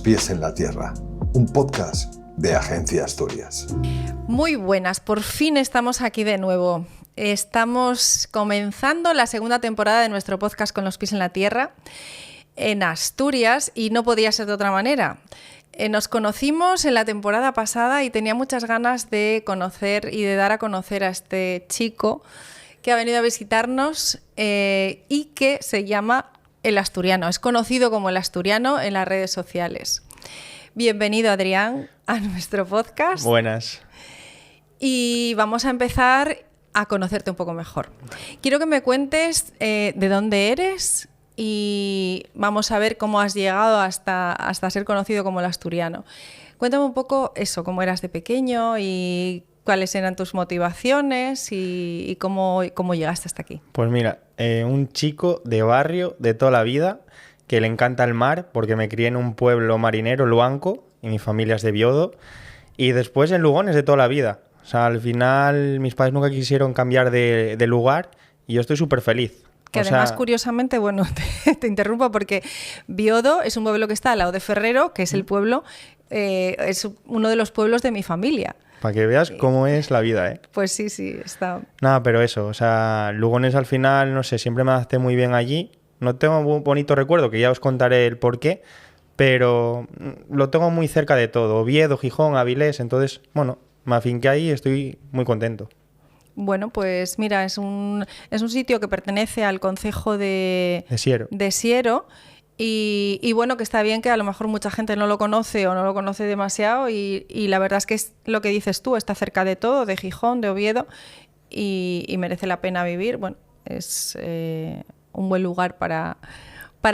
pies en la tierra, un podcast de Agencia Asturias. Muy buenas, por fin estamos aquí de nuevo. Estamos comenzando la segunda temporada de nuestro podcast Con los pies en la tierra en Asturias y no podía ser de otra manera. Nos conocimos en la temporada pasada y tenía muchas ganas de conocer y de dar a conocer a este chico que ha venido a visitarnos y que se llama El Asturiano. Es conocido como El Asturiano en las redes sociales. Bienvenido, Adrián, a nuestro podcast. Buenas. Y vamos a empezar a conocerte un poco mejor. Quiero que me cuentes de dónde eres y vamos a ver cómo has llegado hasta ser conocido como El Asturiano. Cuéntame un poco eso, cómo eras de pequeño y cuáles eran tus motivaciones y cómo llegaste hasta aquí. Pues mira, un chico de barrio de toda la vida que le encanta el mar porque me crié en un pueblo marinero, Luanco, y mi familia es de Biodo, y después en Lugones de toda la vida. O sea, al final mis padres nunca quisieron cambiar de lugar y yo estoy súper feliz. Que además, curiosamente, bueno, te interrumpo porque Biodo es un pueblo que está al lado de Ferrero, que es el pueblo, es uno de los pueblos de mi familia. Para que veas cómo es la vida, ¿eh? Pues sí, está... Nada, pero eso, o sea, Lugones al final, no sé, siempre me adapté muy bien allí. No tengo un bonito recuerdo, que ya os contaré el porqué, pero lo tengo muy cerca de todo. Oviedo, Gijón, Avilés, entonces, bueno, me afinqué ahí y estoy muy contento. Bueno, pues mira, es un sitio que pertenece al concejo de Siero y bueno, que está bien que a lo mejor mucha gente no lo conoce o no lo conoce demasiado y la verdad es que es lo que dices tú, está cerca de todo, de Gijón, de Oviedo y merece la pena vivir. Bueno, es un buen lugar para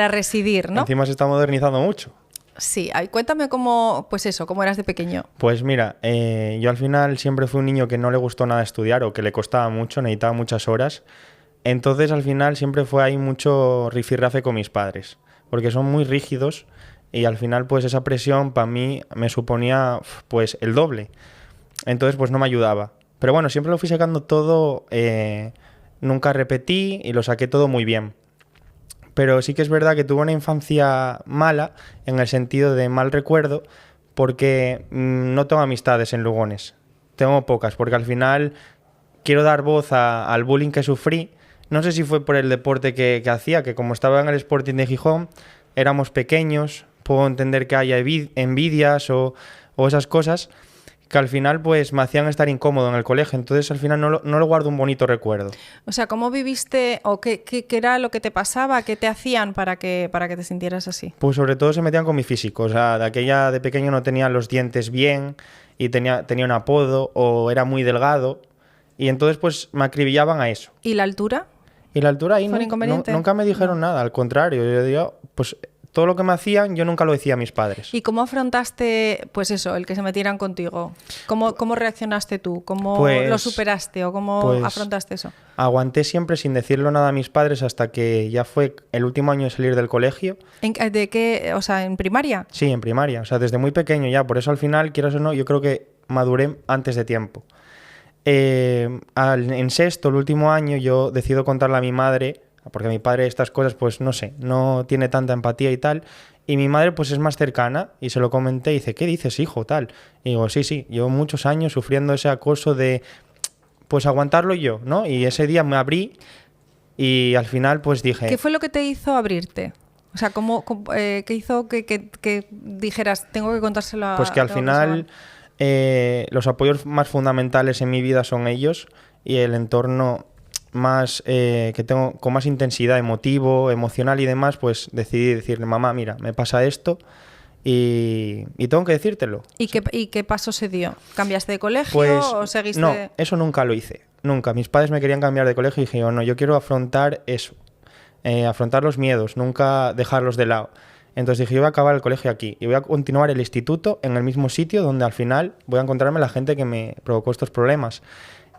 residir, ¿no? Encima se está modernizando mucho. Sí, cuéntame cómo eras de pequeño. Pues mira, yo al final siempre fui un niño que no le gustó nada estudiar o que le costaba mucho, necesitaba muchas horas. Entonces al final siempre fue ahí mucho rifirrafe con mis padres, porque son muy rígidos y al final pues esa presión para mí me suponía pues el doble. Entonces pues no me ayudaba. Pero bueno, siempre lo fui sacando todo, nunca repetí y lo saqué todo muy bien. Pero sí que es verdad que tuve una infancia mala, en el sentido de mal recuerdo, porque no tengo amistades en Lugones. Tengo pocas, porque al final quiero dar voz al bullying que sufrí. No sé si fue por el deporte que hacía, que como estaba en el Sporting de Gijón, éramos pequeños, puedo entender que haya envidias o esas cosas, que al final pues me hacían estar incómodo en el colegio, entonces al final no lo guardo un bonito recuerdo. O sea, ¿cómo viviste o qué era lo que te pasaba, qué te hacían para que te sintieras así? Pues sobre todo se metían con mi físico, o sea, de pequeño no tenía los dientes bien y tenía un apodo o era muy delgado y entonces pues me acribillaban a eso. ¿Y la altura? Y la altura ahí nunca me dijeron nada, al contrario, yo digo, pues todo lo que me hacían yo nunca lo decía a mis padres. ¿Y cómo afrontaste, pues eso, el que se metieran contigo? ¿Cómo reaccionaste tú? ¿Cómo lo superaste o cómo afrontaste eso? Aguanté siempre sin decirlo nada a mis padres hasta que ya fue el último año de salir del colegio. ¿De qué? O sea, ¿en primaria? Sí, en primaria, o sea, desde muy pequeño ya, por eso al final, quieras o no, yo creo que maduré antes de tiempo. En sexto, el último año, yo decido contarle a mi madre, porque mi padre estas cosas, pues no sé, no tiene tanta empatía y tal, y mi madre pues es más cercana, y se lo comenté y dice, ¿qué dices, hijo, tal? Y digo, sí, llevo muchos años sufriendo ese acoso de, pues aguantarlo yo, ¿no? Y ese día me abrí y al final pues dije... ¿Qué fue lo que te hizo abrirte? O sea, ¿qué hizo que dijeras, tengo que contárselo a... Pues que al final los apoyos más fundamentales en mi vida son ellos y el entorno más que tengo con más intensidad emocional y demás, pues decidí decirle, mamá, mira, me pasa esto y tengo que decírtelo. ¿Y qué paso se dio? ¿Cambiaste de colegio pues, o seguiste...? No, eso nunca lo hice, nunca. Mis padres me querían cambiar de colegio y dije, no, yo quiero afrontar eso, afrontar los miedos, nunca dejarlos de lado. Entonces dije, yo voy a acabar el colegio aquí y voy a continuar el instituto en el mismo sitio donde al final voy a encontrarme la gente que me provocó estos problemas.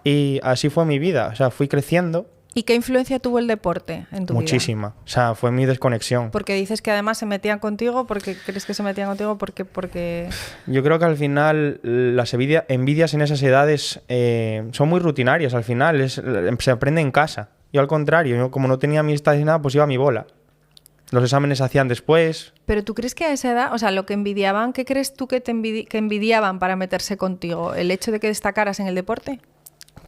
Y así fue mi vida, o sea, fui creciendo. ¿Y qué influencia tuvo el deporte en tu vida? Muchísima, o sea, fue mi desconexión. Porque dices que además se metían contigo, ¿porque crees que se metían contigo? Porque... Yo creo que al final las envidias en esas edades son muy rutinarias, al final se aprende en casa. Yo al contrario, yo como no tenía amistades ni nada, pues iba a mi bola. Los exámenes se hacían después. Pero ¿tú crees que a esa edad, o sea, lo que envidiaban, qué crees tú que que envidiaban para meterse contigo? ¿El hecho de que destacaras en el deporte?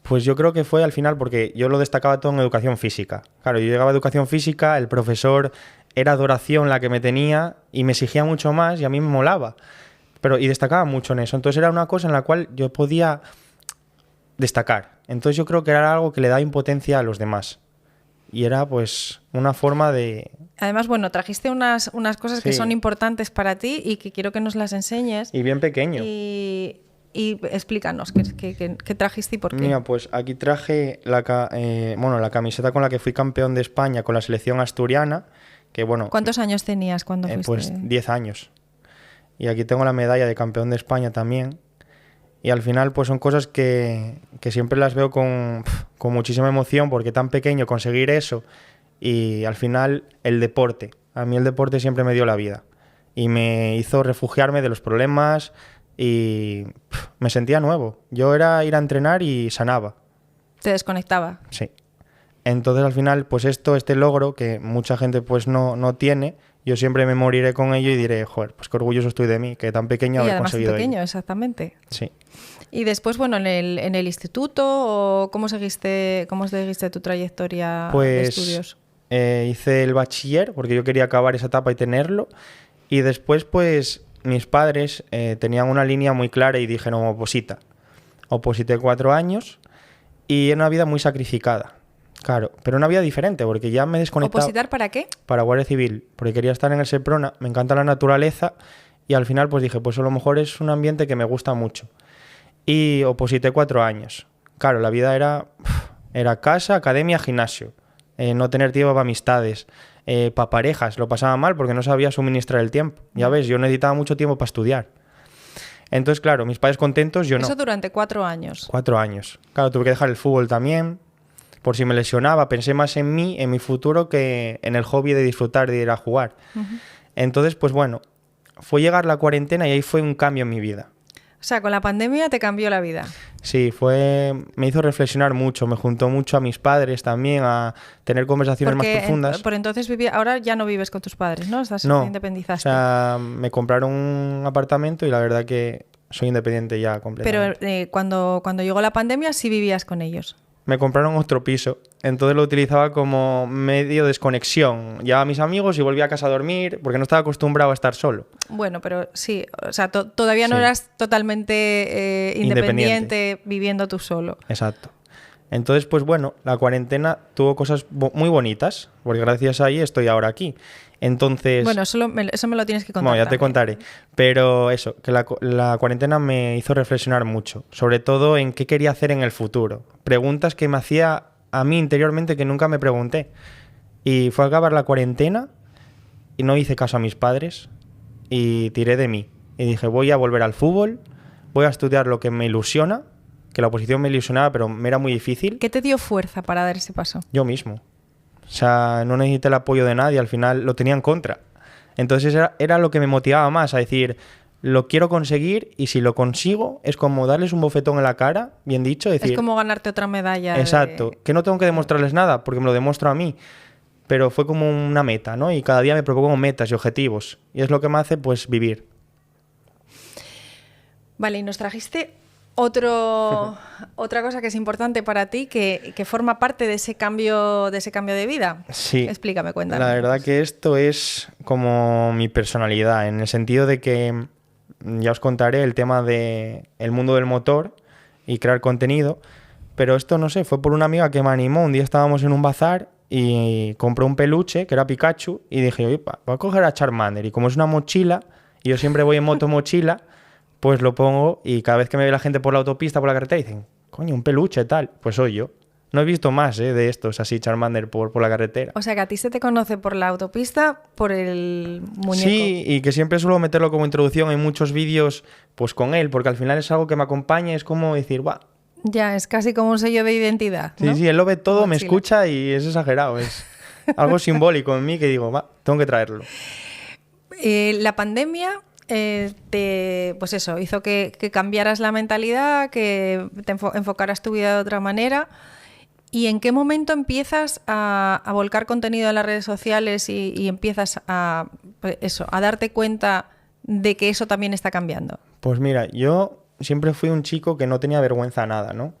Pues yo creo que fue al final porque yo lo destacaba todo en educación física. Claro, yo llegaba a educación física, el profesor era adoración la que me tenía y me exigía mucho más y a mí me molaba. Y destacaba mucho en eso. Entonces era una cosa en la cual yo podía destacar. Entonces yo creo que era algo que le daba impotencia a los demás. Y era pues una forma de... Además, bueno, trajiste unas cosas que son importantes para ti y que quiero que nos las enseñes. Y bien pequeño. Y explícanos qué trajiste y por qué. Mira, pues aquí traje la camiseta con la que fui campeón de España con la selección asturiana. Que, bueno, ¿cuántos años tenías cuando fuiste? Pues 10 años. Y aquí tengo la medalla de campeón de España también. Y al final pues son cosas que siempre las veo con muchísima emoción porque tan pequeño conseguir eso y al final el deporte. A mí el deporte siempre me dio la vida y me hizo refugiarme de los problemas y me sentía nuevo. Yo era ir a entrenar y sanaba. ¿Te desconectaba? Sí. Entonces al final pues este logro que mucha gente pues no tiene, yo siempre me moriré con ello y diré, joder, pues qué orgulloso estoy de mí, que tan pequeño haber conseguido ello. Pequeño, exactamente. Sí. Y después, bueno, en el instituto, ¿o cómo seguiste tu trayectoria de estudios? Hice el bachiller, porque yo quería acabar esa etapa y tenerlo. Y después, pues, mis padres tenían una línea muy clara y dije, no, oposita. Oposité 4 años y era una vida muy sacrificada. Claro, pero una vida diferente, porque ya me desconectaba. ¿Opositar para qué? Para Guardia Civil, porque quería estar en el Seprona, me encanta la naturaleza y al final pues dije, pues a lo mejor es un ambiente que me gusta mucho. Y oposité 4 años. Claro, la vida era casa, academia, gimnasio. No tener tiempo para amistades, para parejas. Lo pasaba mal porque no sabía suministrar el tiempo. Ya ves, yo necesitaba mucho tiempo para estudiar. Entonces, claro, mis padres contentos, yo no. Eso durante 4 años. 4 años. Claro, tuve que dejar el fútbol también. Por si me lesionaba, pensé más en mí, en mi futuro, que en el hobby de disfrutar, de ir a jugar. Entonces, pues bueno, fue llegar la cuarentena y ahí fue un cambio en mi vida. O sea, con la pandemia te cambió la vida. Sí, me hizo reflexionar mucho, me juntó mucho a mis padres también, a tener conversaciones más profundas. Por entonces ahora ya no vives con tus padres, ¿no? No, independizaste. O sea, me compraron un apartamento y la verdad que soy independiente ya completamente. Pero cuando llegó la pandemia sí vivías con ellos. Me compraron otro piso, entonces lo utilizaba como medio de desconexión. Llevaba a mis amigos y volvía a casa a dormir porque no estaba acostumbrado a estar solo. Bueno, pero sí, o sea, todavía no eras totalmente independiente viviendo tú solo. Exacto. Entonces, pues bueno, la cuarentena tuvo cosas muy bonitas, porque gracias a ahí estoy ahora aquí. Entonces... Bueno, eso me lo tienes que contar. Bueno, ya te contaré. Pero eso, que la cuarentena me hizo reflexionar mucho, sobre todo en qué quería hacer en el futuro. Preguntas que me hacía a mí interiormente que nunca me pregunté. Y fue a acabar la cuarentena y no hice caso a mis padres y tiré de mí. Y dije, voy a volver al fútbol, voy a estudiar lo que me ilusiona, que la oposición me ilusionaba, pero me era muy difícil. ¿Qué te dio fuerza para dar ese paso? Yo mismo. O sea, no necesité el apoyo de nadie, al final lo tenía en contra. Entonces era lo que me motivaba más, a decir, lo quiero conseguir y si lo consigo es como darles un bofetón en la cara, bien dicho. Decir, es como ganarte otra medalla. Exacto, que no tengo que demostrarles nada porque me lo demuestro a mí. Pero fue como una meta, ¿no? Y cada día me propongo metas y objetivos. Y es lo que me hace, pues, vivir. Vale, y nos trajiste otra cosa que es importante para ti, que forma parte de ese cambio de vida. Sí. Explícame, cuéntame. La verdad que esto es como mi personalidad, en el sentido de que ya os contaré el tema de el mundo del motor y crear contenido, pero esto, no sé, fue por una amiga que me animó. Un día estábamos en un bazar y compré un peluche que era Pikachu y dije, oye, voy a coger a Charmander, y como es una mochila, y yo siempre voy en moto mochila, pues lo pongo y cada vez que me ve la gente por la autopista, por la carretera, dicen, coño, un peluche tal, pues soy yo. No he visto más de estos así, Charmander, por la carretera. O sea, que a ti se te conoce por la autopista, por el muñeco. Sí, y que siempre suelo meterlo como introducción en muchos vídeos pues con él, porque al final es algo que me acompaña, es como decir, ¡buah! Ya, es casi como un sello de identidad, ¿no? Sí, él lo ve todo, me escucha y es exagerado, es algo simbólico en mí que digo, va, tengo que traerlo. La pandemia... pues eso, hizo que cambiaras la mentalidad, que te enfocaras tu vida de otra manera ¿Y en qué momento empiezas a volcar contenido en las redes sociales y empiezas a darte cuenta de que eso también está cambiando? Pues mira, yo siempre fui un chico que no tenía vergüenza a nada, ¿no?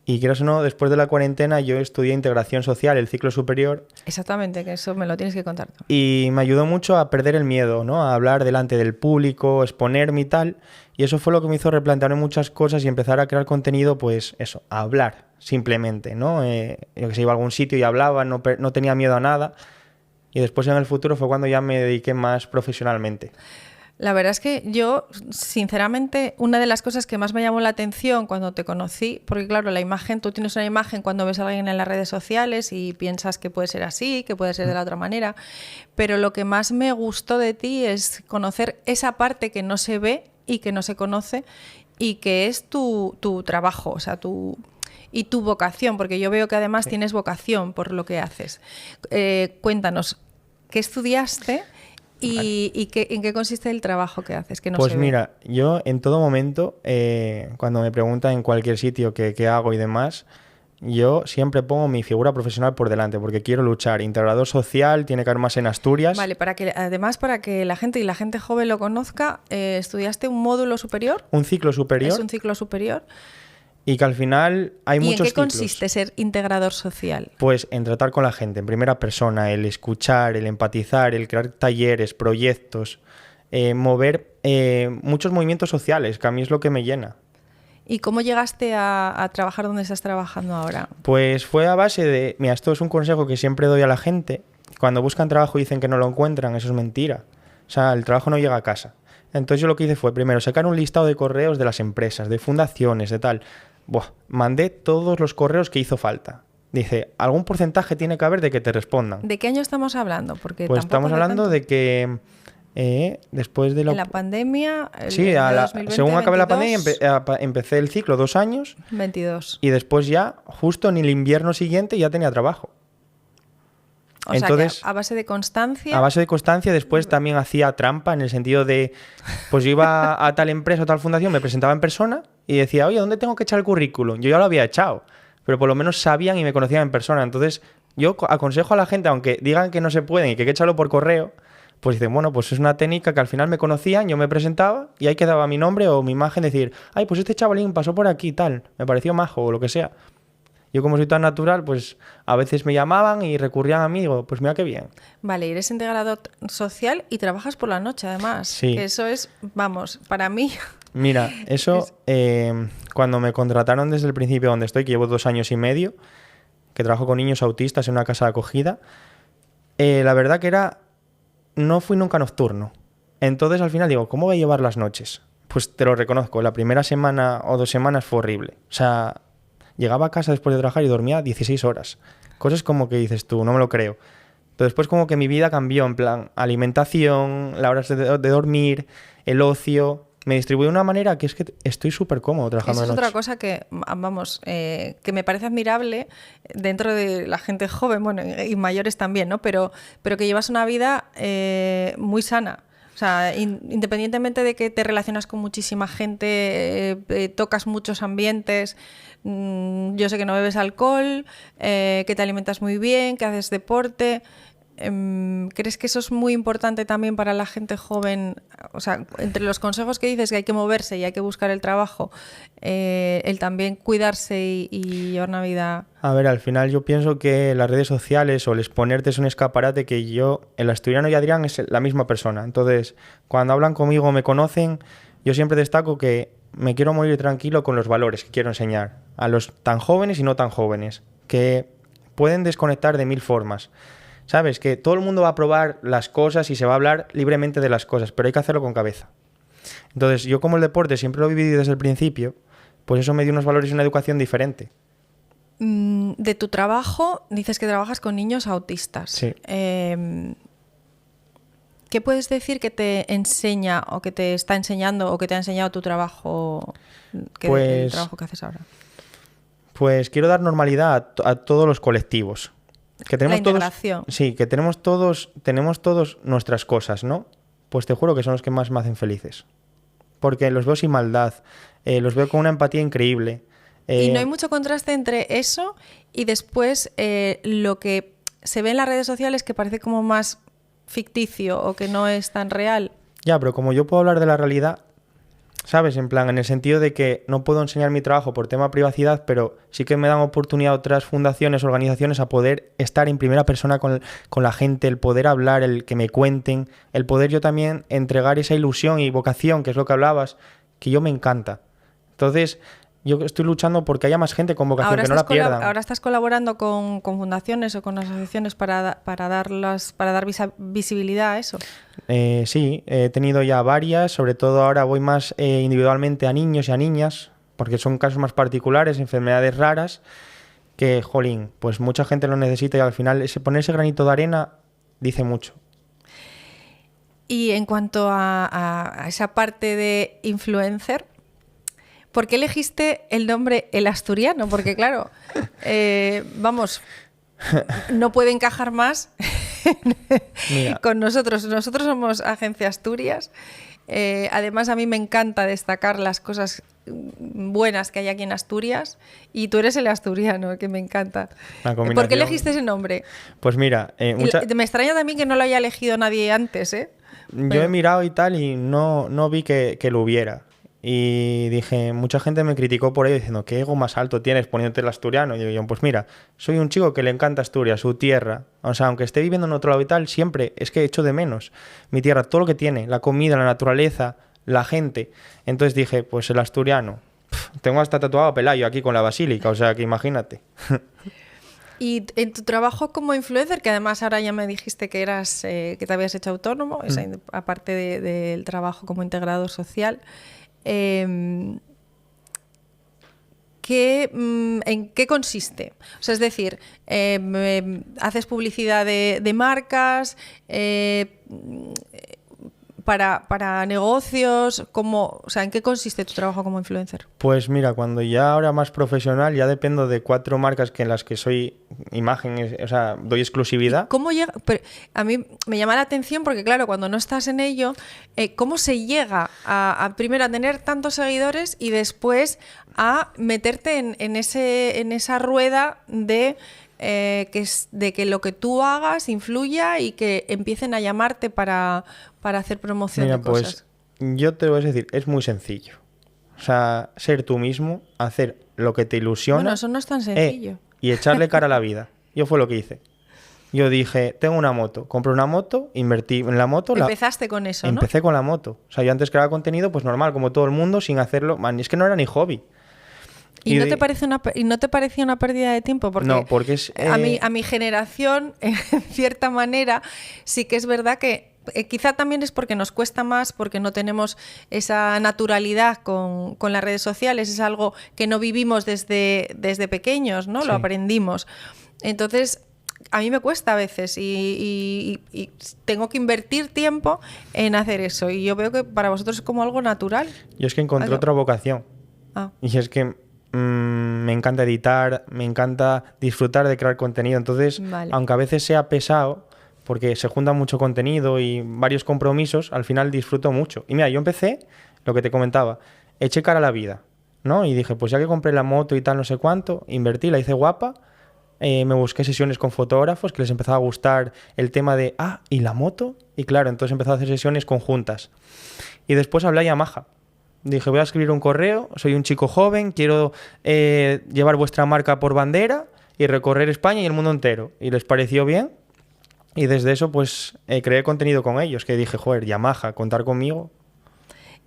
Y quieras o no, después de la cuarentena yo estudié integración social, el ciclo superior. Exactamente, que eso me lo tienes que contar tú. Y me ayudó mucho a perder el miedo, ¿no? A hablar delante del público, exponerme y tal. Y eso fue lo que me hizo replantearme muchas cosas y empezar a crear contenido, pues eso, a hablar simplemente, ¿no? Yo que sé, iba a algún sitio y hablaba, no tenía miedo a nada. Y después en el futuro fue cuando ya me dediqué más profesionalmente. La verdad es que yo, sinceramente, una de las cosas que más me llamó la atención cuando te conocí, porque claro, la imagen, tú tienes una imagen cuando ves a alguien en las redes sociales y piensas que puede ser así, que puede ser de la otra manera, pero lo que más me gustó de ti es conocer esa parte que no se ve y que no se conoce y que es tu trabajo, o sea, y tu vocación, porque yo veo que además tienes vocación por lo que haces. Cuéntanos, ¿qué estudiaste? ¿Y en qué consiste el trabajo que haces? Que no Pues se ve. mira, yo en todo momento, cuando me preguntan en cualquier sitio qué hago y demás, yo siempre pongo mi figura profesional por delante porque quiero luchar. Integrador social, tiene que haber más en Asturias. Vale, además para que la gente joven lo conozca, ¿estudiaste un módulo superior? Un ciclo superior. Es un ciclo superior. Y que al final hay muchos ¿Y en qué ciclos. consiste ser integrador social? Pues en tratar con la gente en primera persona, el escuchar, el empatizar, el crear talleres, proyectos, mover muchos movimientos sociales, que a mí es lo que me llena. ¿Y cómo llegaste a trabajar donde estás trabajando ahora? Pues fue a base de... Mira, esto es un consejo que siempre doy a la gente. Cuando buscan trabajo y dicen que no lo encuentran, eso es mentira. O sea, el trabajo no llega a casa. Entonces yo lo que hice fue primero sacar un listado de correos de las empresas, de fundaciones, de tal. Mandé todos los correos que hizo falta. Dice, algún porcentaje tiene que haber de que te respondan. ¿De qué año estamos hablando? Porque pues estamos hablando de que después de en la pandemia, sí, 2020, según acabé la 22, pandemia empecé el ciclo 2 años 22. y después ya, justo en el invierno siguiente ya tenía trabajo. O Entonces, sea, que a base de constancia. A base de constancia, después también hacía trampa en el sentido de, pues yo iba a tal empresa o tal fundación, me presentaba en persona y decía, oye, ¿dónde tengo que echar el currículum? Yo ya lo había echado, pero por lo menos sabían y me conocían en persona. Entonces, yo aconsejo a la gente, aunque digan que no se pueden y que hay que echarlo por correo, pues dicen, bueno, pues es una técnica que al final me conocían, yo me presentaba y ahí quedaba mi nombre o mi imagen, decir, ay, pues este chavalín pasó por aquí y tal, me pareció majo o lo que sea. Yo como soy tan natural, pues a veces me llamaban y recurrían a mí y digo, pues mira qué bien. Vale, eres integrador social y trabajas por la noche además. Sí. Que eso es, vamos, para mí... Mira, eso cuando me contrataron desde el principio donde estoy, que llevo 2 años y medio, que trabajo con niños autistas en una casa de acogida, la verdad que no fui nunca nocturno. Entonces al final digo, ¿cómo voy a llevar las noches? Pues te lo reconozco, la primera semana o 2 semanas fue horrible. O sea... Llegaba a casa después de trabajar y dormía 16 horas. Cosas como que dices tú, no me lo creo. Pero después como que mi vida cambió, en plan, alimentación, las horas de dormir, el ocio. Me distribuí de una manera que es que estoy súper cómodo trabajando de Eso es noche. otra cosa que, vamos, que me parece admirable dentro de la gente joven, bueno, y mayores también, ¿no? Pero que llevas una vida muy sana. O sea, independientemente de que te relacionas con muchísima gente, tocas muchos ambientes, yo sé que no bebes alcohol, que te alimentas muy bien, que haces deporte. ¿Crees que eso es muy importante también para la gente joven? O sea, entre los consejos que dices que hay que moverse y hay que buscar el trabajo, el también cuidarse y llevar una vida... A ver, al final yo pienso que las redes sociales o el exponerte es un escaparate que yo, el asturiano y Adrián es la misma persona. Entonces, cuando hablan conmigo o me conocen, yo siempre destaco que me quiero morir tranquilo con los valores que quiero enseñar a los tan jóvenes y no tan jóvenes, que pueden desconectar de 1000 formas. ¿Sabes? Que todo el mundo va a probar las cosas y se va a hablar libremente de las cosas, pero hay que hacerlo con cabeza. Entonces, yo como el deporte siempre lo he vivido desde el principio, pues eso me dio unos valores y una educación diferente. De tu trabajo, dices que trabajas con niños autistas. Sí. ¿Qué puedes decir que te enseña o que te está enseñando o que te ha enseñado tu trabajo, el trabajo que haces ahora? Pues quiero dar normalidad a todos los colectivos. Que tenemos la integración. Sí, que tenemos todos nuestras cosas, ¿no? Pues te juro que son los que más me hacen felices. Porque los veo sin maldad, los veo con una empatía increíble. Y no hay mucho contraste entre eso y después lo que se ve en las redes sociales que parece como más ficticio o que no es tan real. Ya, pero como yo puedo hablar de la realidad, ¿sabes? En plan, en el sentido de que no puedo enseñar mi trabajo por tema de privacidad, pero sí que me dan oportunidad otras fundaciones, organizaciones a poder estar en primera persona con la gente, el poder hablar, el que me cuenten, el poder yo también entregar esa ilusión y vocación, que es lo que hablabas, que yo me encanta. Entonces, yo estoy luchando porque haya más gente con vocación, que no la pierdan. Ahora estás colaborando con fundaciones o con asociaciones para dar visibilidad a eso. Sí, he tenido ya varias, sobre todo ahora voy más individualmente a niños y a niñas, porque son casos más particulares, enfermedades raras, que, jolín, pues mucha gente lo necesita y al final poner ese granito de arena dice mucho. Y en cuanto a esa parte de influencer, ¿por qué elegiste el nombre El Asturiano? Porque claro, vamos, no puede encajar más con nosotros. Nosotros somos Agencia Asturias. Además, a mí me encanta destacar las cosas buenas que hay aquí en Asturias y tú eres el asturiano, que me encanta. ¿Por qué elegiste ese nombre? Pues mira... Me extraña también que no lo haya elegido nadie antes, ¿eh? Yo he mirado y tal y no vi que lo hubiera. Y dije, mucha gente me criticó por ello diciendo, ¿qué ego más alto tienes poniéndote el asturiano? Y digo yo, pues mira, soy un chico que le encanta Asturias, su tierra. O sea, aunque esté viviendo en otro lado y tal, siempre es que echo de menos mi tierra, todo lo que tiene, la comida, la naturaleza, la gente. Entonces dije, pues el asturiano. Tengo hasta tatuado a Pelayo aquí con la basílica, o sea, que imagínate. Y en tu trabajo como influencer, que además ahora ya me dijiste que eras que te habías hecho autónomo, aparte del trabajo como integrador social, ¿en qué consiste? O sea, es decir, ¿haces publicidad de marcas? Para negocios, o sea, ¿en qué consiste tu trabajo como influencer? Pues mira, cuando ya ahora más profesional, ya dependo de 4 marcas en las que soy imagen, o sea, doy exclusividad. ¿Cómo llega? Pero a mí me llama la atención porque, claro, cuando no estás en ello, ¿cómo se llega primero a tener tantos seguidores y después a meterte en esa rueda de que lo que tú hagas influya y que empiecen a llamarte para hacer promoción de cosas? Pues yo te voy a decir, es muy sencillo. O sea, ser tú mismo, hacer lo que te ilusiona. Bueno, eso no es tan sencillo. Y echarle cara a la vida. Yo fue lo que hice. Yo dije, tengo una moto, compré una moto, invertí en la moto. Empezaste con eso, ¿no? Empecé con la moto. O sea, yo antes creaba contenido, pues normal, como todo el mundo, sin hacerlo. Man, es que no era ni hobby. ¿Y no te parecía una pérdida de tiempo? Porque no, porque es... a mi generación, en cierta manera, sí que es verdad que quizá también es porque nos cuesta más, porque no tenemos esa naturalidad con las redes sociales, es algo que no vivimos desde pequeños, ¿no? Sí. Lo aprendimos. Entonces, a mí me cuesta a veces y tengo que invertir tiempo en hacer eso. Y yo veo que para vosotros es como algo natural. Yo es que encontré otra vocación. Y es que me encanta editar, me encanta disfrutar de crear contenido. Entonces, aunque a veces sea pesado, porque se junta mucho contenido y varios compromisos, al final disfruto mucho. Y mira, yo empecé, lo que te comentaba, eché cara a la vida, ¿no? Y dije, pues ya que compré la moto y tal, no sé cuánto, invertí, la hice guapa, me busqué sesiones con fotógrafos que les empezaba a gustar el tema de, ¿y la moto? Y claro, entonces empecé a hacer sesiones conjuntas. Y después hablé a Yamaha. Dije, voy a escribir un correo, soy un chico joven, quiero llevar vuestra marca por bandera y recorrer España y el mundo entero. Y les pareció bien. Y desde eso, pues, creé contenido con ellos, que dije, joder, Yamaha, contar conmigo.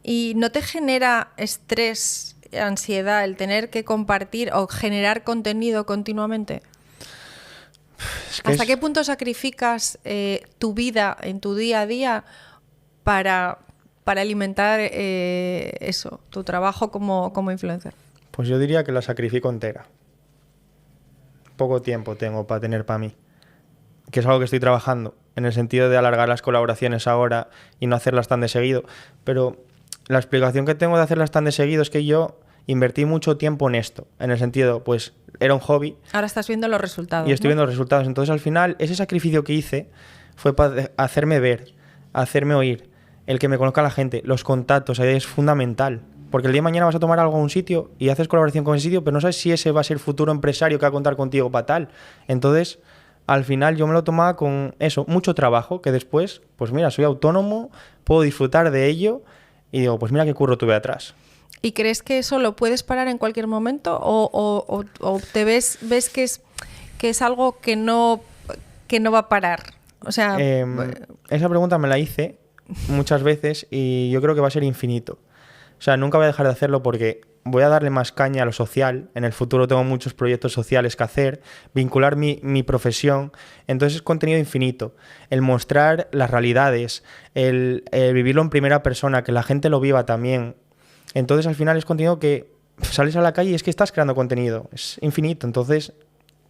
¿Y no te genera estrés, ansiedad, el tener que compartir o generar contenido continuamente? ¿Hasta qué punto sacrificas tu vida en tu día a día para alimentar eso, tu trabajo como influencer? Pues yo diría que la sacrifico entera. Poco tiempo tengo para tener para mí. Que es algo que estoy trabajando, en el sentido de alargar las colaboraciones ahora y no hacerlas tan de seguido. Pero la explicación que tengo de hacerlas tan de seguido es que yo invertí mucho tiempo en esto, en el sentido, pues, era un hobby. Ahora estás viendo los resultados. Y estoy viendo los resultados. Entonces, al final, ese sacrificio que hice fue para hacerme ver, hacerme oír, el que me conozca la gente, los contactos, ahí es fundamental. Porque el día de mañana vas a tomar algo a un sitio y haces colaboración con ese sitio, pero no sabes si ese va a ser el futuro empresario que va a contar contigo para tal. Entonces, al final yo me lo tomaba con eso, mucho trabajo, que después, pues mira, soy autónomo, puedo disfrutar de ello y digo, pues mira qué curro tuve atrás. ¿Y crees que eso lo puedes parar en cualquier momento o te ves que es algo que no va a parar? O sea, esa pregunta me la hice muchas veces y yo creo que va a ser infinito. O sea, nunca voy a dejar de hacerlo porque voy a darle más caña a lo social. En el futuro tengo muchos proyectos sociales que hacer, vincular mi profesión. Entonces es contenido infinito. El mostrar las realidades, el vivirlo en primera persona, que la gente lo viva también. Entonces al final es contenido que sales a la calle y es que estás creando contenido. Es infinito. Entonces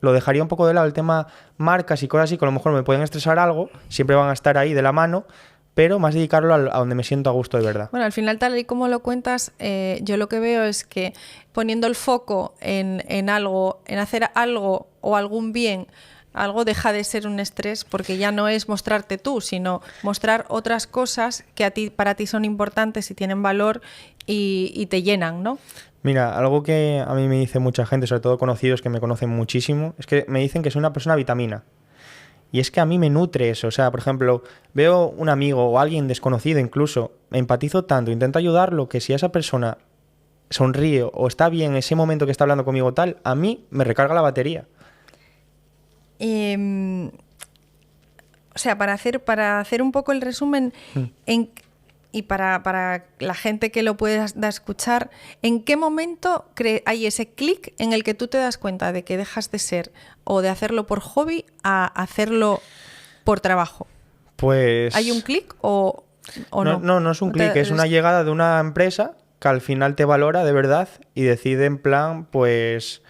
lo dejaría un poco de lado el tema marcas y cosas así que a lo mejor me pueden estresar algo. Siempre van a estar ahí de la mano, pero más dedicarlo a donde me siento a gusto de verdad. Bueno, al final, tal y como lo cuentas, yo lo que veo es que poniendo el foco en algo, en hacer algo o algún bien, algo deja de ser un estrés porque ya no es mostrarte tú, sino mostrar otras cosas que para ti son importantes y tienen valor y te llenan, ¿no? Mira, algo que a mí me dice mucha gente, sobre todo conocidos que me conocen muchísimo, es que me dicen que soy una persona vitamina. Y es que a mí me nutre eso. O sea, por ejemplo, veo un amigo o alguien desconocido incluso, me empatizo tanto, intento ayudarlo, que si a esa persona sonríe o está bien en ese momento que está hablando conmigo tal, a mí me recarga la batería. O sea, para hacer un poco el resumen, y para la gente que lo pueda escuchar, ¿en qué momento hay ese clic en el que tú te das cuenta de que dejas de ser o de hacerlo por hobby a hacerlo por trabajo? Pues... ¿Hay un clic o no? No es un clic, es una llegada de una empresa que al final te valora de verdad y decide en plan, pues,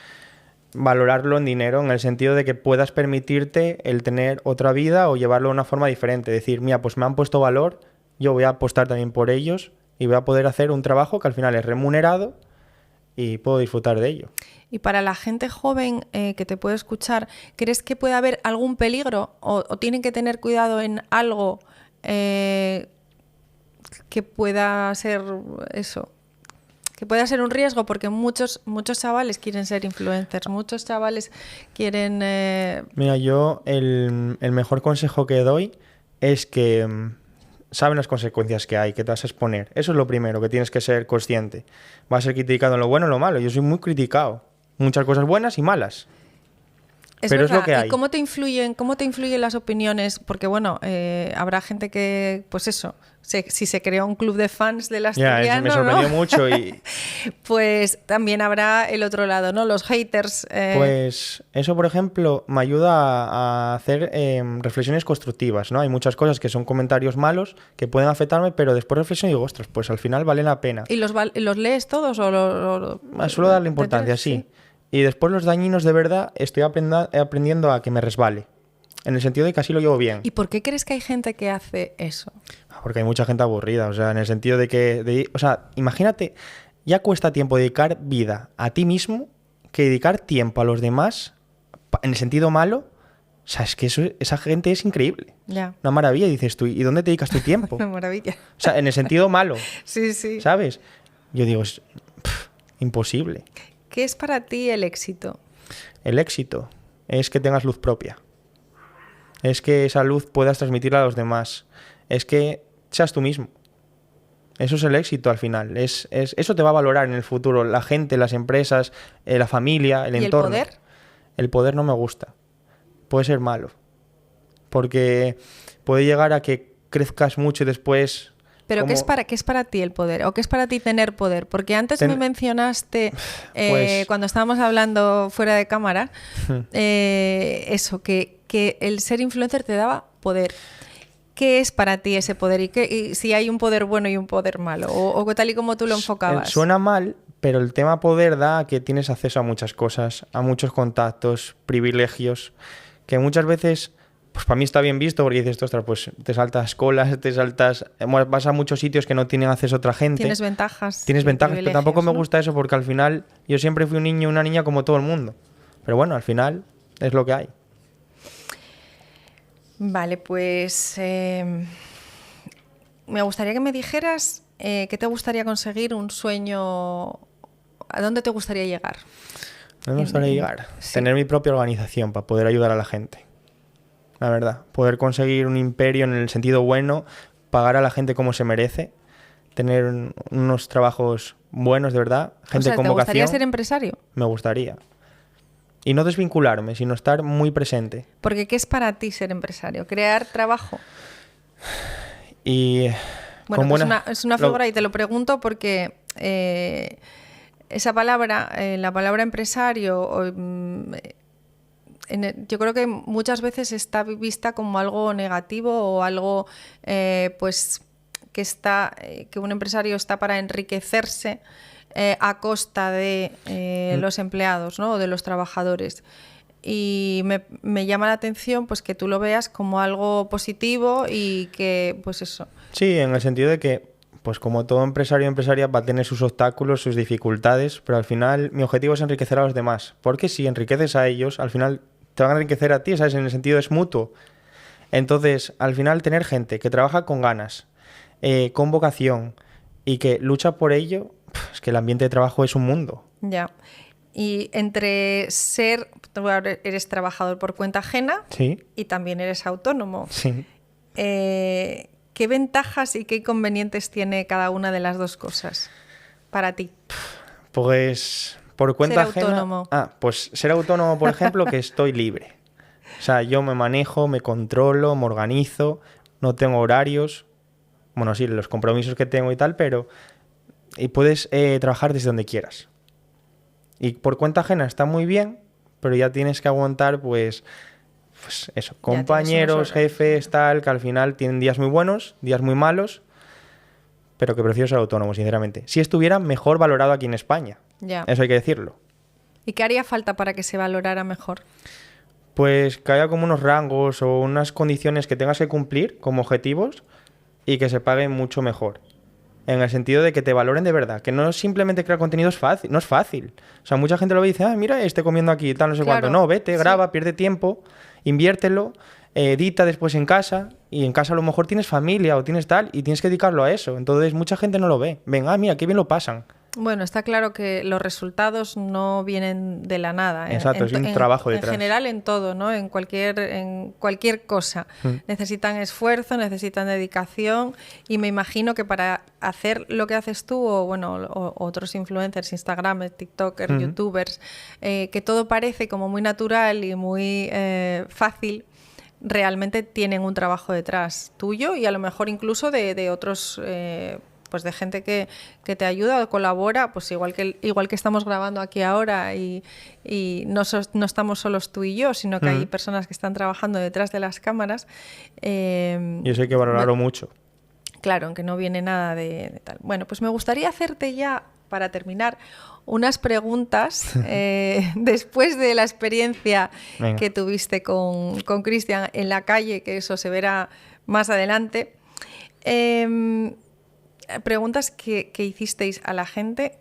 valorarlo en dinero, en el sentido de que puedas permitirte el tener otra vida o llevarlo de una forma diferente. Decir, mira, pues me han puesto valor, yo voy a apostar también por ellos y voy a poder hacer un trabajo que al final es remunerado y puedo disfrutar de ello. Y para la gente joven que te puede escuchar, ¿crees que puede haber algún peligro o tienen que tener cuidado en algo que pueda ser eso? Que pueda ser un riesgo, porque muchos chavales quieren ser influencers, muchos chavales quieren... Mira, yo el mejor consejo que doy es que saben las consecuencias que hay, que te vas a exponer. Eso es lo primero, que tienes que ser consciente. Vas a ser criticado en lo bueno y en lo malo. Yo soy muy criticado. Muchas cosas buenas y malas. Pero verdad. Es lo que hay. ¿Y cómo te influyen las opiniones? Porque bueno, habrá gente que, pues eso, si se creó un club de fans del asturiano, Ya, me sorprendió mucho y... pues también habrá el otro lado, ¿no? Los haters. Pues eso, por ejemplo, me ayuda a hacer reflexiones constructivas, ¿no? Hay muchas cosas que son comentarios malos que pueden afectarme, pero después reflexiono y digo, ostras, pues al final vale la pena. ¿Y los lees todos o suelo darle importancia, sí. Y después los dañinos de verdad estoy aprendiendo a que me resbale. En el sentido de que así lo llevo bien. ¿Y por qué crees que hay gente que hace eso? Porque hay mucha gente aburrida. O sea, en el sentido de que... o sea, imagínate, ya cuesta tiempo dedicar vida a ti mismo que dedicar tiempo a los demás en el sentido malo. O sea, es que esa gente es increíble. Ya. Una maravilla, dices tú. ¿Y dónde te dedicas tu tiempo? Una maravilla. O sea, en el sentido malo. Sí, sí. ¿Sabes? Yo digo, es imposible. ¿Qué es para ti el éxito? El éxito es que tengas luz propia. Es que esa luz puedas transmitirla a los demás. Es que seas tú mismo. Eso es el éxito al final. Eso te va a valorar en el futuro. La gente, las empresas, la familia, el entorno. ¿Y el poder? El poder no me gusta. Puede ser malo. Porque puede llegar a que crezcas mucho y después... ¿Pero qué es para ti el poder? ¿O qué es para ti tener poder? Porque antes me mencionaste, pues... cuando estábamos hablando fuera de cámara, eso, que el ser influencer te daba poder. ¿Qué es para ti ese poder? ¿Y si hay un poder bueno y un poder malo? ¿O tal y como tú lo enfocabas? Suena mal, pero el tema poder da que tienes acceso a muchas cosas, a muchos contactos, privilegios, que muchas veces... Pues para mí está bien visto porque dices, ostras, pues te saltas colas, vas a muchos sitios que no tienen acceso a otra gente. Tienes ventajas. Tienes ventajas, pero tampoco me gusta eso porque al final yo siempre fui un niño, una niña como todo el mundo. Pero bueno, al final es lo que hay. Vale, pues me gustaría que me dijeras ¿qué te gustaría conseguir? Un sueño... ¿A dónde te gustaría llegar? No me gustaría llegar. Sí. Tener mi propia organización para poder ayudar a la gente. La verdad. Poder conseguir un imperio en el sentido bueno, pagar a la gente como se merece, tener unos trabajos buenos de verdad, gente O sea, con ¿te gustaría vocación. ser empresario? Me gustaría. Y no desvincularme, sino estar muy presente. Porque ¿qué es para ti ser empresario? ¿Crear trabajo? Y Bueno, con pues buena... es una figura y te lo pregunto porque esa palabra, la palabra empresario, yo creo que muchas veces está vista como algo negativo o algo pues que un empresario está para enriquecerse a costa de los empleados, ¿no? O de los trabajadores. Y me llama la atención pues que tú lo veas como algo positivo y que pues eso. Sí, en el sentido de que, pues como todo empresario o empresaria va a tener sus obstáculos, sus dificultades, pero al final mi objetivo es enriquecer a los demás. Porque si enriqueces a ellos, al final te van a enriquecer a ti, ¿sabes? En el sentido es mutuo. Entonces, al final tener gente que trabaja con ganas, con vocación y que lucha por ello, es que el ambiente de trabajo es un mundo. Ya. Y entre ser, tú ahora eres trabajador por cuenta ajena Sí, y también eres autónomo. sí. ¿Qué ventajas y qué inconvenientes tiene cada una de las dos cosas para ti? Pues por cuenta Ser ajena. autónomo. Pues ser autónomo, por ejemplo, que estoy libre. O sea, yo me manejo, me controlo, me organizo, no tengo horarios. Bueno, sí, los compromisos que tengo y tal, pero y puedes trabajar desde donde quieras. Y por cuenta ajena está muy bien, pero ya tienes que aguantar, pues eso, compañeros, jefes, tal, que al final tienen días muy buenos, días muy malos, pero que prefiero ser autónomo, sinceramente. Si estuviera mejor valorado aquí en España, Ya. eso hay que decirlo. ¿Y qué haría falta para que se valorara mejor? Pues que haya como unos rangos o unas condiciones que tengas que cumplir como objetivos y que se paguen mucho mejor. En el sentido de que te valoren de verdad, que no simplemente crear contenido es fácil, no es fácil. O sea, mucha gente lo ve y dice, mira, comiendo aquí, tal, no sé Claro, cuánto. No, vete, sí. graba, pierde tiempo, inviértelo, edita después en casa, y en casa a lo mejor tienes familia o tienes tal, y tienes que dedicarlo a eso. Entonces mucha gente no lo ve. Ven, mira, qué bien lo pasan. Bueno, está claro que los resultados no vienen de la nada. Exacto, es un trabajo detrás. En general, en todo, ¿no? En cualquier cosa. Necesitan esfuerzo, necesitan dedicación y me imagino que para hacer lo que haces tú o otros influencers, Instagramers, TikTokers, YouTubers, que todo parece como muy natural y muy fácil, realmente tienen un trabajo detrás tuyo y a lo mejor incluso de otros... pues de gente que te ayuda o colabora, pues igual que estamos grabando aquí ahora y no estamos solos tú y yo, sino que hay personas que están trabajando detrás de las cámaras. Y eso hay que valorarlo mucho. Claro, aunque no viene nada de tal. Bueno, pues me gustaría hacerte ya, para terminar, unas preguntas después de la experiencia Venga. que tuviste con Cristian en la calle, que eso se verá más adelante. Preguntas que hicisteis a la gente.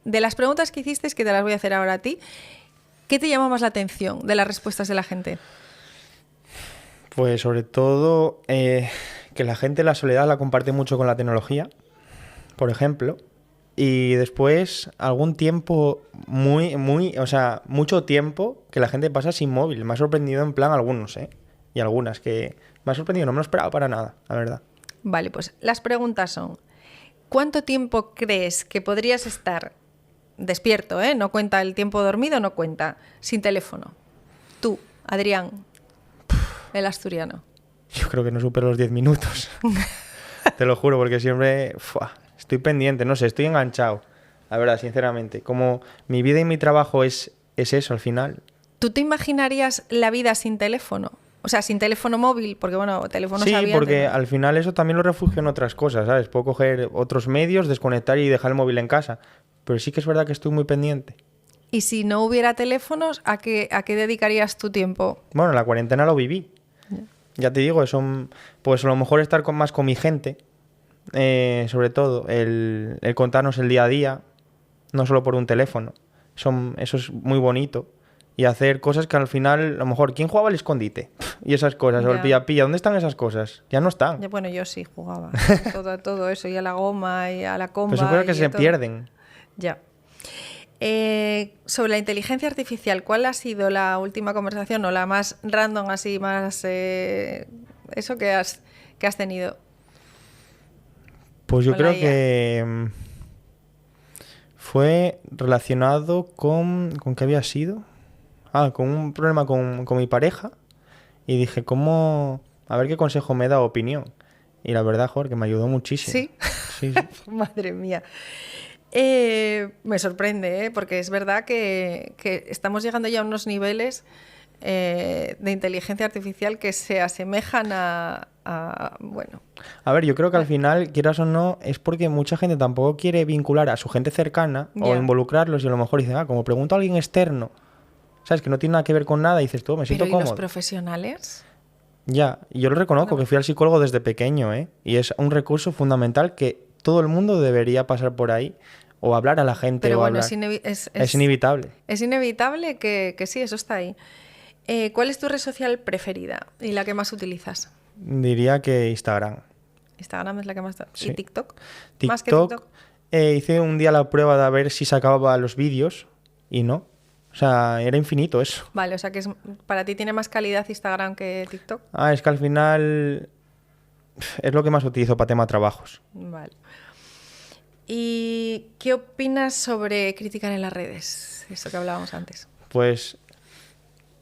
De las preguntas que hicisteis, que te las voy a hacer ahora a ti, ¿qué te llama más la atención de las respuestas de la gente? Pues sobre todo que la gente la soledad la comparte mucho con la tecnología, por ejemplo. Y después algún tiempo mucho tiempo que la gente pasa sin móvil. Me ha sorprendido en plan algunos, y algunas que me ha sorprendido, no me lo esperaba para nada, la verdad. Vale, pues las preguntas son: ¿cuánto tiempo crees que podrías estar despierto, no cuenta el tiempo dormido, no cuenta, sin teléfono? Tú, Adrián, el asturiano. Yo creo que no supero los 10 minutos. Te lo juro, porque siempre estoy pendiente, no sé, estoy enganchado. La verdad, sinceramente. Como mi vida y mi trabajo es eso al final. ¿Tú te imaginarías la vida sin teléfono? O sea, sin teléfono móvil, porque bueno, teléfonos Sí, había porque antes, ¿no? al final eso también lo refugio en otras cosas, ¿sabes? Puedo coger otros medios, desconectar y dejar el móvil en casa. Pero sí que es verdad que estoy muy pendiente. Y si no hubiera teléfonos, ¿a qué dedicarías tu tiempo? Bueno, la cuarentena lo viví. Ya te digo, pues a lo mejor estar más con mi gente, sobre todo, el contarnos el día a día, no solo por un teléfono. Eso es muy bonito. y hacer cosas que al final, a lo mejor, ¿quién jugaba al escondite? Y esas cosas, o el Ya. pilla-pilla, ¿dónde están esas cosas? Ya no están. Bueno, yo sí jugaba. todo eso, y a la goma, y a la comba. Pero seguro que y se a todo. pierden. Ya. Sobre la inteligencia artificial, ¿cuál ha sido la última conversación o la más random, así, más eso que has tenido? Pues yo Con la creo IA. que fue relacionado con... ¿Con qué había sido? Con un problema con mi pareja. Y dije, ¿cómo...? A ver qué consejo me da, opinión. Y la verdad, joder, que me ayudó muchísimo. ¿Sí? Sí, sí. Madre mía. Me sorprende, porque es verdad que estamos llegando ya a unos niveles de inteligencia artificial que se asemejan bueno, A ver, yo creo que al final, quieras o no, es porque mucha gente tampoco quiere vincular a su gente cercana o Ya. involucrarlos y a lo mejor dicen, como pregunto a alguien externo, ¿sabes? Que no tiene nada que ver con nada y dices tú, me siento pero ¿y los cómodo. profesionales? Ya, y yo lo reconozco, No. que fui al psicólogo desde pequeño, ¿eh? Y es un recurso fundamental que todo el mundo debería pasar por ahí o hablar a la gente Pero o bueno, hablar. es Es inevitable. Es inevitable que sí, eso está ahí. ¿Cuál es tu red social preferida y la que más utilizas? Diría que Instagram. Instagram es la que más... Sí. ¿Y TikTok? TikTok, ¿Más que TikTok? Hice un día la prueba de ver si sacaba los vídeos y no. O sea, era infinito eso. Vale, o sea que para ti tiene más calidad Instagram que TikTok. Es que al final es lo que más utilizo para tema trabajos. Vale. ¿Y qué opinas sobre criticar en las redes? Eso que hablábamos antes. Pues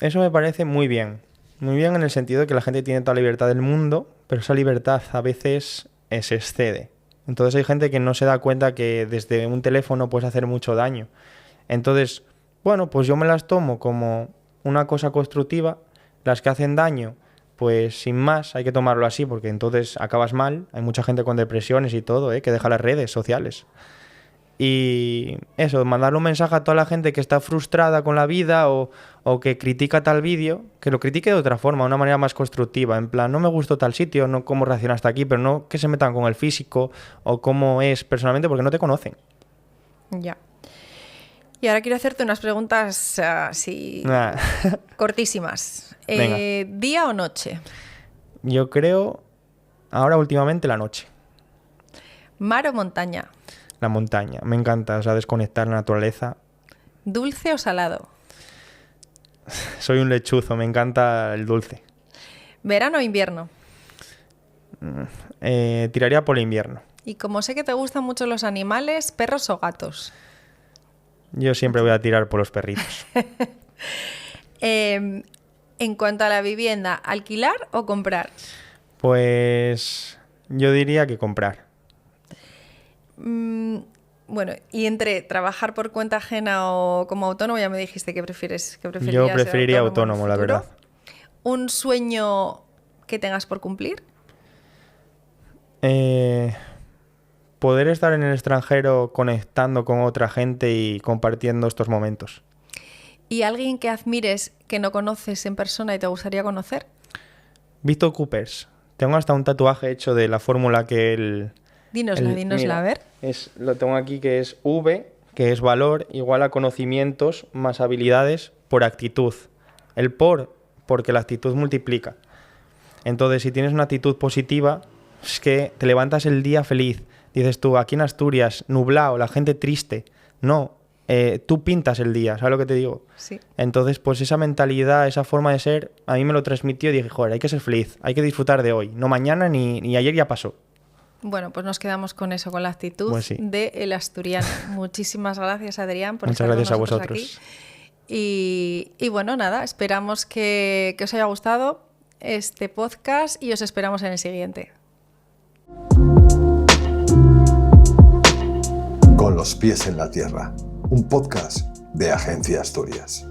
eso me parece muy bien. Muy bien en el sentido de que la gente tiene toda la libertad del mundo, pero esa libertad a veces se excede. Entonces hay gente que no se da cuenta que desde un teléfono puedes hacer mucho daño. Entonces, bueno, pues yo me las tomo como una cosa constructiva. Las que hacen daño, pues sin más, hay que tomarlo así, porque entonces acabas mal. Hay mucha gente con depresiones y todo, que deja las redes sociales. Y eso, mandarle un mensaje a toda la gente que está frustrada con la vida o que critica tal vídeo, que lo critique de otra forma, de una manera más constructiva. En plan, no me gustó tal sitio, no cómo reaccionaste aquí, pero no que se metan con el físico o cómo es personalmente, porque no te conocen. Ya. Y ahora quiero hacerte unas preguntas así Nah. cortísimas. Venga. ¿Día o noche? Yo creo, ahora últimamente, la noche. ¿Mar o montaña? La montaña. Me encanta, o sea, desconectar la naturaleza. ¿Dulce o salado? Soy un lechuzo, me encanta el dulce. ¿Verano o invierno? Tiraría por el invierno. Y como sé que te gustan mucho los animales, ¿perros o gatos? Yo siempre voy a tirar por los perritos. En cuanto a la vivienda, ¿alquilar o comprar? Pues yo diría que comprar. Bueno, y entre trabajar por cuenta ajena o como autónomo, ya me dijiste que prefieres que Yo preferirías ser preferiría en el autónomo, la futuro. verdad. ¿Un sueño que tengas por cumplir? Poder estar en el extranjero conectando con otra gente y compartiendo estos momentos. ¿Y alguien que admires que no conoces en persona y te gustaría conocer? Víctor Coopers. Tengo hasta un tatuaje hecho de la fórmula que él... Dínosla, mira, a ver. Lo tengo aquí, que es V, que es valor, igual a conocimientos más habilidades por actitud. El porque la actitud multiplica. Entonces, si tienes una actitud positiva, es que te levantas el día feliz. Dices tú, aquí en Asturias, nublado, la gente triste. No, tú pintas el día, ¿sabes lo que te digo? Sí. Entonces, pues esa mentalidad, esa forma de ser, a mí me lo transmitió y dije, joder, hay que ser feliz, hay que disfrutar de hoy. No mañana ni ayer ya pasó. Bueno, pues nos quedamos con eso, con la actitud Pues sí. de El Asturiano. Muchísimas gracias, Adrián, por Muchas estar gracias a con nosotros vosotros. aquí. Y bueno, nada, esperamos que os haya gustado este podcast y os esperamos en el siguiente. Con los pies en la tierra, un podcast de Agencia Asturias.